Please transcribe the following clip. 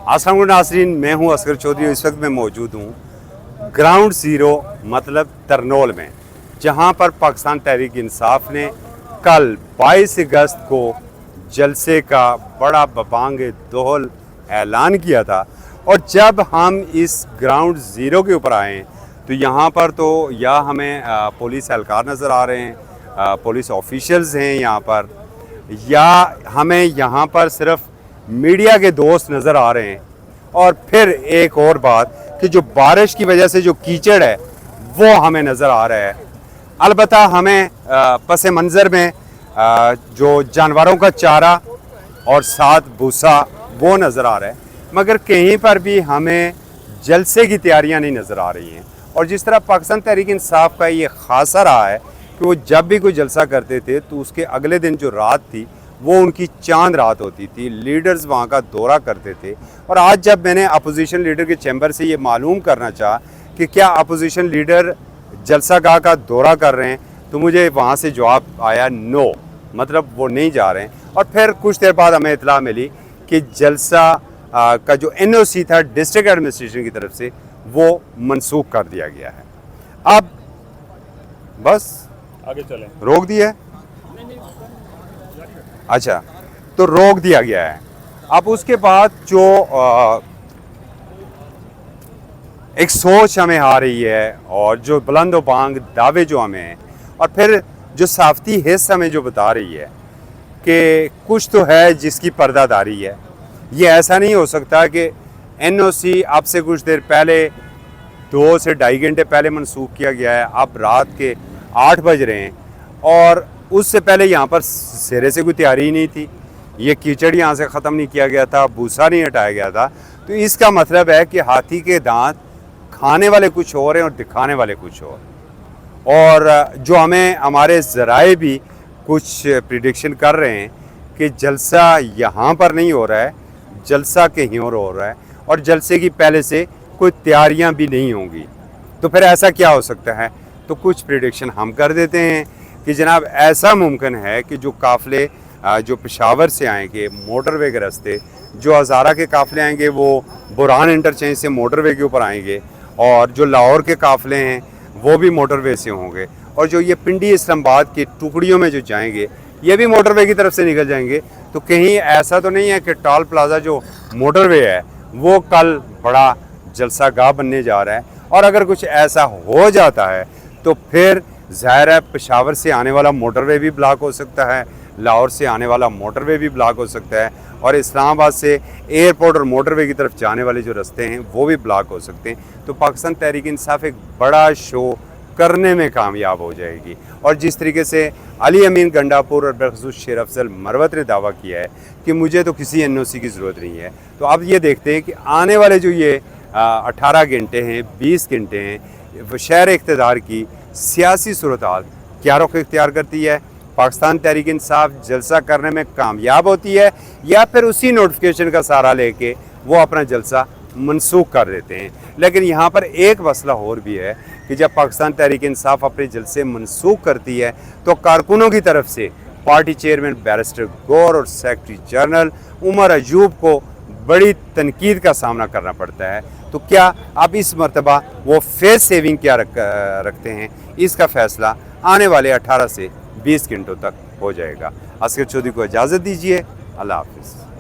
अस्सलाम वालेकुम नाज़रीन, मैं हूं असगर चौधरी। इस वक्त मैं मौजूद हूं ग्राउंड ज़ीरो मतलब तरनोल में, जहां पर पाकिस्तान तहरीक इंसाफ ने कल 22 अगस्त को जलसे का बड़ा बबांग दोहल ऐलान किया था। और जब हम इस ग्राउंड ज़ीरो के ऊपर आए तो यहाँ पर तो या हमें पुलिस एहलकार नज़र आ रहे हैं, पुलिस ऑफिशियल्स हैं यहाँ पर, या हमें यहाँ पर सिर्फ मीडिया के दोस्त नज़र आ रहे हैं। और फिर एक और बात कि जो बारिश की वजह से जो कीचड़ है वो हमें नज़र आ रहा है। अलबत्ता हमें पस मंज़र में जो जानवरों का चारा और साथ भूसा वो नज़र आ रहा है, मगर कहीं पर भी हमें जलसे की तैयारियां नहीं नज़र आ रही हैं। और जिस तरह पाकिस्तान तहरीक इंसाफ का ये खासा रहा है कि वो जब भी कोई जलसा करते थे तो उसके अगले दिन जो रात थी वो उनकी चांद रात होती थी, लीडर्स वहाँ का दौरा करते थे। और आज जब मैंने अपोजिशन लीडर के चैम्बर से ये मालूम करना चाहा कि क्या अपोजिशन लीडर जलसागाह का दौरा कर रहे हैं, तो मुझे वहाँ से जवाब आया नो, मतलब वो नहीं जा रहे हैं। और फिर कुछ देर बाद हमें इतला मिली कि जलसा का जो NOC था डिस्ट्रिक्ट एडमिनिस्ट्रेशन की तरफ से वो मनसूख कर दिया गया है। अब बस आगे चलें, रोक दिया है। अच्छा, तो रोक दिया गया है। अब उसके बाद जो एक सोच हमें आ रही है और जो बुलंद बांग दावे जो हमें हैं, और फिर जो साफ़ती हिस्स हमें जो बता रही है कि कुछ तो है जिसकी पर्दादारी है। ये ऐसा नहीं हो सकता कि NOC अब से कुछ देर पहले 2 से ढाई घंटे पहले मनसूख किया गया है, अब रात के 8 बज रहे हैं और उससे पहले यहाँ पर सिरे से कोई तैयारी ही नहीं थी। ये कीचड़ यहाँ से ख़त्म नहीं किया गया था, भूसा नहीं हटाया गया था। तो इसका मतलब है कि हाथी के दांत खाने वाले कुछ और हैं और दिखाने वाले कुछ और जो हमें हमारे ज़राए भी कुछ प्रिडिक्शन कर रहे हैं कि जलसा यहाँ पर नहीं हो रहा है, जलसा कहीं और हो रहा है और जलसे की पहले से कोई तैयारियाँ भी नहीं होंगी। तो फिर ऐसा क्या हो सकता है? तो कुछ प्रिडिक्शन हम कर देते हैं कि जनाब ऐसा मुमकिन है कि जो काफ़िले जो पेशावर से आएंगे मोटरवे के रास्ते, जो हज़ारा के काफ़िले आएंगे वो बुरहान इंटरचेंज से मोटरवे के ऊपर आएंगे, और जो लाहौर के काफ़िले हैं वो भी मोटरवे से होंगे, और जो ये पिंडी इस्लामाबाद की टुकड़ियों में जो जाएंगे ये भी मोटरवे की तरफ से निकल जाएंगे। तो कहीं ऐसा तो नहीं है कि टॉल प्लाज़ा जो मोटरवे है वो कल बड़ा जलसागाह बनने जा रहा है। और अगर कुछ ऐसा हो जाता है तो फिर ज़ाहिर है पेशावर से आने वाला मोटरवे भी ब्लॉक हो सकता है, लाहौर से आने वाला मोटरवे भी ब्लॉक हो सकता है, और इस्लामाबाद से एयरपोर्ट और मोटरवे की तरफ जाने वाले जो रास्ते हैं वो भी ब्लॉक हो सकते हैं। तो पाकिस्तान तहरीक इंसाफ एक बड़ा शो करने में कामयाब हो जाएगी। और जिस तरीके से अली अमीन गंडापुर और बखसूस शेर अफजल मरवत ने दावा किया है कि मुझे तो किसी NOC की ज़रूरत नहीं है, तो अब ये देखते हैं कि आने वाले जो ये 18 घंटे हैं, 20 घंटे हैं, शहर इक़्तिदार की सियासी सूरत-हाल क्या रुख इख्तियार करती है। पाकिस्तान तहरीक इंसाफ जलसा करने में कामयाब होती है या फिर उसी नोटिफिकेशन का सहारा लेके वो अपना जलसा मनसूख कर देते हैं। लेकिन यहाँ पर एक मसला और भी है कि जब पाकिस्तान तहरीक इंसाफ अपने जलसे मनसूख करती है तो कारकुनों की तरफ से पार्टी चेयरमैन बैरिस्टर गौर और सेक्रेटरी जनरल उमर अयूब को बड़ी तनकीद का सामना करना पड़ता है। तो क्या अब इस मरतबा वो फेस सेविंग क्या रखते हैं, इसका फ़ैसला आने वाले 18 से 20 घंटों तक हो जाएगा। असगर चौधरी को इजाज़त दीजिए। अल्लाह हाफ़िज़।